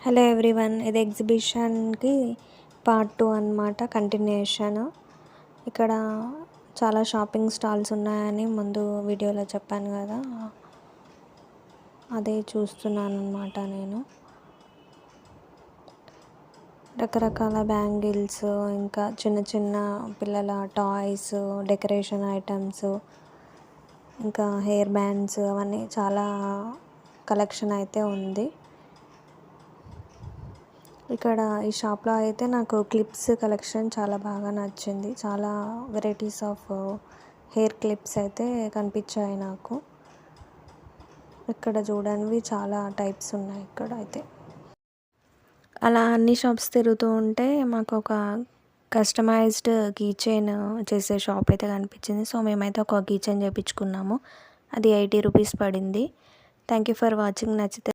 Hello everyone, ఇది ఎగ్జిబిషన్కి part 2 అన్నమాట, continuation. ఇక్కడ చాలా షాపింగ్ స్టాల్స్ ఉన్నాయని ముందు వీడియోలో చెప్పాను కదా, అదే చూస్తున్నాను అన్నమాట. నేను రకరకాల బ్యాంగిల్స్, ఇంకా చిన్న చిన్న పిల్లల టాయ్స్, డెకరేషన్ ఐటమ్స్, ఇంకా హెయిర్ బ్యాండ్స్, అవన్నీ చాలా కలెక్షన్ అయితే ఉంది. ఇక్కడ ఈ షాప్లో అయితే నాకు క్లిప్స్ కలెక్షన్ చాలా బాగా నచ్చింది. చాలా వెరైటీస్ ఆఫ్ హెయిర్ క్లిప్స్ అయితే కనిపించాయి నాకు. ఇక్కడ చూడనివి చాలా టైప్స్ ఉన్నాయి ఇక్కడ అయితే. అలా అన్ని షాప్స్ తిరుగుతూ ఉంటే మాకు ఒక కస్టమైజ్డ్ కీ చైన్ చేసే షాప్ అయితే కనిపించింది. సో మేమైతే ఒక కీ చైన్ చేయించుకున్నాము. అది 80 రూపీస్ పడింది. Thank you for watching. నచ్చితే